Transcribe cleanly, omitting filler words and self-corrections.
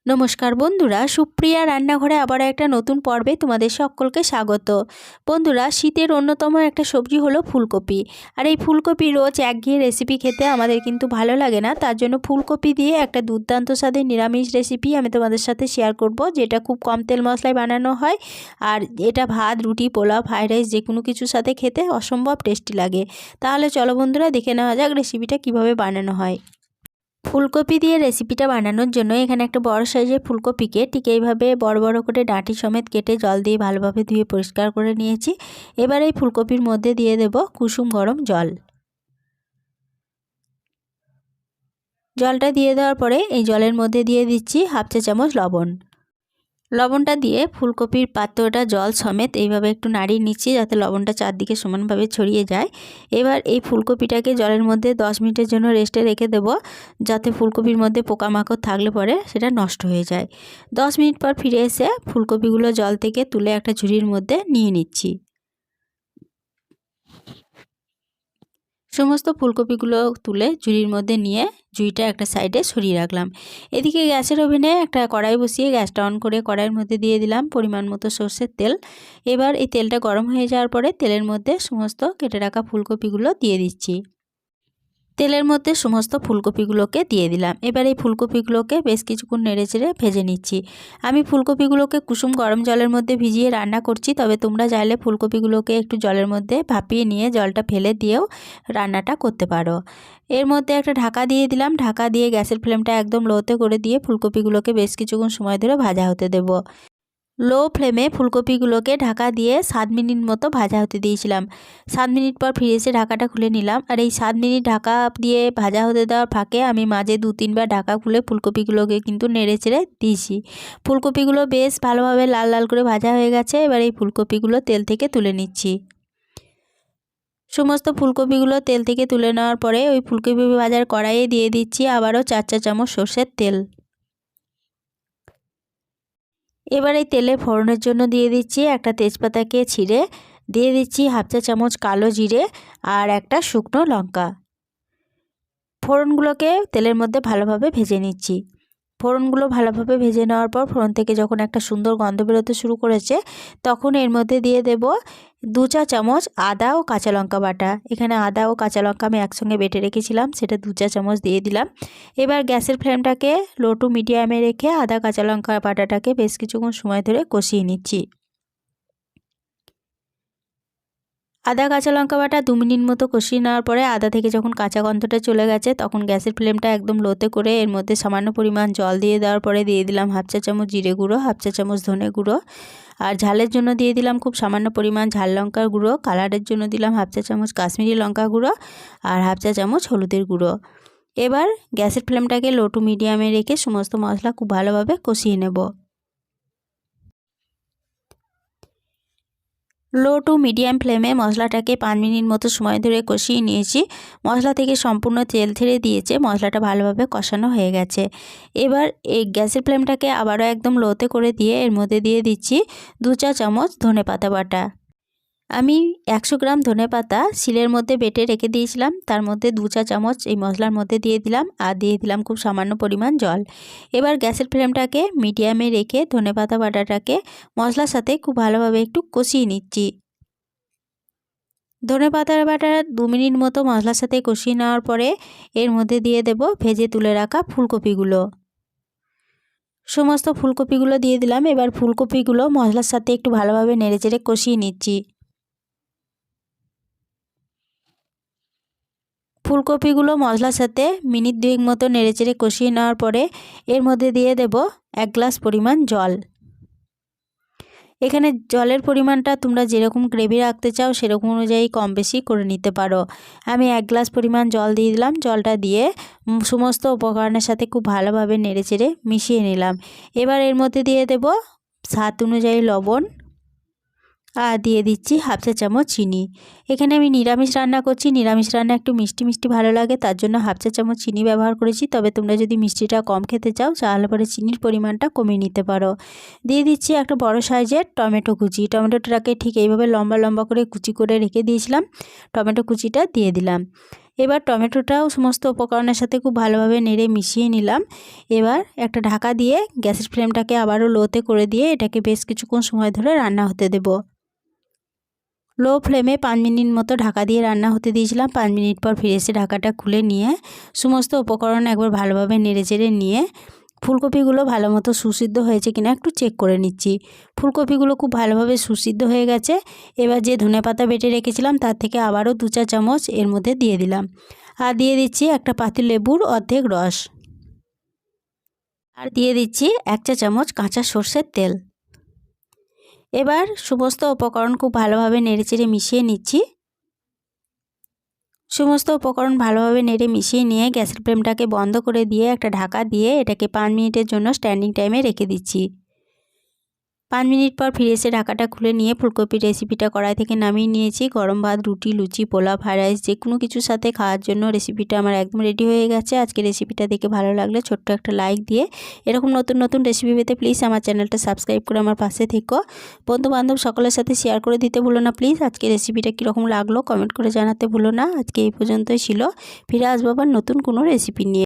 নমস্কার বন্ধুরা, সুপ্রিয়া রান্নাঘরে আবার একটা নতুন পর্বে তোমাদের সকলকে স্বাগত। বন্ধুরা, শীতের অন্যতম একটা সবজি হলো ফুলকপি। আর এই ফুলকপি রোজ একঘেয়ে রেসিপি খেতে আমাদের কিন্তু ভালো লাগে না। তার জন্য ফুলকপি দিয়ে একটা দুর্দান্ত স্বাদের নিরামিষ রেসিপি আমি তোমাদের সাথে শেয়ার করব, যেটা খুব কম তেল মশলায় বানানো হয়। আর এটা ভাত, রুটি, পোলাও, ফ্রাইড রাইস যে কোনো কিছুর সাথে খেতে অসম্ভব টেস্টি লাগে। তাহলে চলো বন্ধুরা, দেখে নেওয়া যাক রেসিপিটা কিভাবে বানানো হয়। ফুলকপি দিয়ে রেসিপিটা বানানোর জন্য এখানে একটা বড় সাইজের ফুলকপিকে ঠিক এইভাবে বড় বড় করে ডাঁটি সমেত কেটে জল দিয়ে ভালোভাবে ধুয়ে পরিষ্কার করে নিয়েছি। এবার এই ফুলকপির মধ্যে দিয়ে দেব কুসুম গরম জল। জলটা দিয়ে দেওয়ার পরে এই জলের মধ্যে দিয়ে দিচ্ছি হাফ চা চামচ লবণ। লবণটা দিয়ে ফুলকপির পাত্রটা জল সমেত এইভাবে একটু নাড়িয়ে নিচ্ছি, যাতে লবণটা চারদিকে সমানভাবে ছড়িয়ে যায়। এবার এই ফুলকপিটাকে জলের মধ্যে 10 মিনিটের জন্য রেস্টে রেখে দেব, যাতে ফুলকপির মধ্যে পোকামাকড় থাকলে পরে সেটা নষ্ট হয়ে যায়। 10 মিনিট পর ফিরে এসে ফুলকপিগুলো জল থেকে তুলে একটা ঝুড়ির মধ্যে নিয়ে নিচ্ছি। সমস্ত ফুলকপিগুলো তুলে ঝুড়ির মধ্যে নিয়ে ঝুড়িটা একটা সাইডে সরিয়ে রাখলাম। এদিকে গ্যাসের ওভেনে একটা কড়াই বসিয়ে গ্যাসটা অন করে কড়াইয়ের মধ্যে দিয়ে দিলাম পরিমাণ মতো সর্ষের তেল। এবার এই তেলটা গরম হয়ে যাওয়ার পরে তেলের মধ্যে সমস্ত কেটে রাখা ফুলকপিগুলো দিয়ে দিচ্ছি। তেলের মধ্যে সমস্ত ফুলকপিগুলোকে দিয়ে দিলাম। এবার এই ফুলকপিগুলোকে বেশ কিছুক্ষণ নেড়েচেড়ে ভেজে নিচ্ছি। আমি ফুলকপিগুলোকে কুসুম গরম জলের মধ্যে ভিজিয়ে রান্না করছি, তবে তোমরা চাইলে ফুলকপিগুলোকে একটু জলের মধ্যে ভাপিয়ে নিয়ে জলটা ফেলে দিয়েও রান্নাটা করতে পারো। এর মধ্যে একটা ঢাকা দিয়ে দিলাম। ঢাকা দিয়ে গ্যাসের ফ্লেমটা একদম লোতে করে দিয়ে ফুলকপিগুলোকে বেশ কিছুক্ষণ সময় ধরে ভাজা হতে দেব। লো ফ্লেমে ফুলকপিগুলোকে ঢাকা দিয়ে 7 মিনিট মতো ভাজা হতে দিয়েছিলাম। 7 মিনিট পর ফিরে এসে ঢাকাটা খুলে নিলাম। আর এই 7 মিনিট ঢাকা দিয়ে ভাজা হতে দেওয়ার ফাঁকে আমি মাঝে 2-3 বার ঢাকা খুলে ফুলকপিগুলোকে কিন্তু নেড়ে চেড়ে দিয়েছি। ফুলকপিগুলো বেশ ভালোভাবে লাল লাল করে ভাজা হয়ে গেছে। এবার এই ফুলকপিগুলো তেল থেকে তুলে নিচ্ছি। সমস্ত ফুলকপিগুলো তেল থেকে তুলে নেওয়ার পরে ওই ফুলকপি ভাজার কড়াইয়ে দিয়ে দিচ্ছি আবারও 4 চা চামচ সর্ষের তেল। এবার এই তেলে ফোড়নের জন্য দিয়ে দিচ্ছি একটা তেজপাতাকে ছিঁড়ে, দিয়ে দিচ্ছি হাফ চা চামচ কালো জিরে আর একটা শুকনো লঙ্কা। ফোড়নগুলোকে তেলের মধ্যে ভালোভাবে ভেজে নিচ্ছি। ফোড়নগুলো ভালোভাবে ভেজে নেওয়ার পর ফোড়ন থেকে যখন একটা সুন্দর গন্ধ বেরোতে শুরু করেছে, তখন এর মধ্যে দিয়ে দেব 2 চা চামচ আদা ও কাঁচা লঙ্কা বাটা। এখানে আদা ও কাঁচা লঙ্কা আমি একসঙ্গে বেটে রেখেছিলাম, সেটা 2 চা চামচ দিয়ে দিলাম। এবার গ্যাসের ফ্লেমটাকে লো টু মিডিয়ামে রেখে আদা কাঁচা লঙ্কা বাটাটাকে বেশ কিছুক্ষণ সময় ধরে কষিয়ে নিচ্ছি। আদা কাঁচা লঙ্কা বাটা 2 মিনিট মতো কষিয়ে নেওয়ার পরে আদা থেকে যখন কাঁচা গন্ধটা চলে গেছে, তখন গ্যাসের ফ্লেমটা একদম লোতে করে এর মধ্যে সামান্য পরিমাণ জল দিয়ে দেওয়ার পরে দিয়ে দিলাম হাফ চা চামচ জিরে গুঁড়ো, হাফ চা চামচ ধনে গুঁড়ো, আর ঝালের জন্য দিয়ে দিলাম খুব সামান্য পরিমাণ ঝাল লঙ্কার গুঁড়ো, কালারের জন্য দিলাম হাফ চা চামচ কাশ্মীরি লঙ্কা গুঁড়ো আর হাফ চা চামচ হলুদের গুঁড়ো। এবার গ্যাসের ফ্লেমটাকে লো টু মিডিয়ামে রেখে সমস্ত মশলা খুব ভালোভাবে কষিয়ে নেব। লো টু মিডিয়াম ফ্লেমে মশলাটাকে 5 মিনিট মতো সময় ধরে কষিয়ে নিয়েছি। মশলা থেকে সম্পূর্ণ তেল ছেড়ে দিয়েছে, মশলাটা ভালোভাবে কষানো হয়ে গেছে। এবার এই গ্যাসের ফ্লেমটাকে আবারও একদম লোতে করে দিয়ে এর মধ্যে দিয়ে দিচ্ছি 2 চা চামচ ধনেপাতা বাটা। আমি 100 গ্রাম ধনেপাতা শিলের মধ্যে বেটে রেখে দিয়েছিলাম, তার মধ্যে 2 চা চামচ এই মশলার মধ্যে দিয়ে দিলাম আর দিয়ে দিলাম খুব সামান্য পরিমাণ জল। এবার গ্যাসের ফ্লেমটাকে মিডিয়ামে রেখে ধনেপাতা বাটাটাকে মশলার সাথে খুব ভালোভাবে একটু কষিয়ে নিচ্ছি। ধনেপাতা বাটা 2 মিনিট মতো মশলার সাথে কষিয়ে নেওয়ার পরে এর মধ্যে দিয়ে দেব ভেজে তুলে রাখা ফুলকপিগুলো। সমস্ত ফুলকপিগুলো দিয়ে দিলাম। এবার ফুলকপিগুলো মশলার সাথে একটু ভালোভাবে নেড়েচেড়ে কষিয়ে নিচ্ছি। ফুলকপিগুলো মশলার সাথে মিনিট 2 মতো নেড়েচেড়ে কষিয়ে নেওয়ার পরে এর মধ্যে দিয়ে দেব 1 গ্লাস পরিমাণ জল। এখানে জলের পরিমাণটা তোমরা যেরকম গ্রেভি রাখতে চাও সেরকম অনুযায়ী কম বেশি করে নিতে পারো। আমি 1 গ্লাস পরিমাণ জল দিয়ে দিলাম। জলটা দিয়ে সমস্ত উপকরণের সাথে খুব ভালোভাবে নেড়েচেড়ে মিশিয়ে নিলাম। এবার এর মধ্যে দিয়ে দেব স্বাদ অনুযায়ী লবণ আর দিয়ে দিচ্ছি হাফ চা চামচ চিনি। এখানে আমি নিরামিষ রান্না করছি, নিরামিষ রান্না একটু মিষ্টি মিষ্টি ভালো লাগে, তার জন্য হাফ চা চামচ চিনি ব্যবহার করেছি। তবে তোমরা যদি মিষ্টিটা কম খেতে চাও তাহলে পরে চিনির পরিমাণটা কমিয়ে নিতে পারো। দিয়ে দিচ্ছি একটা বড় সাইজের টমেটো কুচি। টমেটোটাকে ঠিক এইভাবে লম্বা লম্বা করে কুচি করে রেখে দিয়েছিলাম, টমেটো কুচিটা দিয়ে দিলাম। এবার টমেটোটাও সমস্ত উপকরণের সাথে খুব ভালোভাবে নেড়ে মিশিয়ে নিলাম। এবার একটা ঢাকা দিয়ে গ্যাসের ফ্লেমটাকে আবারও লোতে করে দিয়ে এটাকে বেশ কিছুক্ষণ সময় ধরে রান্না হতে দেব। লো ফ্লেমে 5 মিনিট মতো ঢাকা দিয়ে রান্না হতে দিয়েছিলাম। 5 মিনিট পর ফিরে এসে ঢাকাটা খুলে নিয়ে সমস্ত উপকরণ একবার ভালোভাবে নেড়েচেড়ে নিয়ে ফুলকপিগুলো ভালো মতো সুসিদ্ধ হয়েছে কিনা একটু চেক করে নিচ্ছি। ফুলকপিগুলো খুব ভালোভাবে সুসিদ্ধ হয়ে গেছে। এবার যে ধনেপাতা বেটে রেখেছিলাম তার থেকে আবারও 2-4 চামচ এর মধ্যে দিয়ে দিলাম। আর দিয়ে দিচ্ছি একটা পাতিলেবুর অর্ধেক রস। আর দিয়ে দিচ্ছি 1 চা চামচ কাঁচা সর্ষের তেল। এবার সমস্ত উপকরণ খুব ভালোভাবে নেড়েচেড়ে মিশিয়ে নিচ্ছি। সমস্ত উপকরণ ভালোভাবে নেড়ে মিশিয়ে নিয়ে গ্যাসের ফ্লেমটাকে বন্ধ করে দিয়ে একটা ঢাকা দিয়ে এটাকে 5 মিনিটের জন্য স্ট্যান্ডিং টাইমে রেখে দিচ্ছি। 5 মিনিট পর ফিরে এসে ঢাকাটা খুলে নিয়ে ফুলকপির রেসিপিটা কড়াই থেকে নামিয়ে নিয়েছি। গরম ভাত, রুটি, লুচি, পোলাও, ফ্রাইড রাইস যে কোনো কিছুর সাথে খাওয়ার জন্য রেসিপিটা আমার একদম রেডি হয়ে গেছে। আজকে রেসিপিটা দেখে ভালো লাগলে ছোট্ট একটা লাইক দিয়ে এরকম নতুন নতুন রেসিপি পেতে প্লিজ আমার চ্যানেলটা সাবস্ক্রাইব করে আমার পাশে থেকো। বন্ধুবান্ধব সকলের সাথে শেয়ার করে দিতে ভুলো না প্লিজ। আজকে রেসিপিটা কীরকম লাগলো কমেন্ট করে জানাতে ভুলো না। আজকে এই পর্যন্তই ছিল। ফিরে আসবো আবার নতুন কোনো রেসিপি নিয়ে।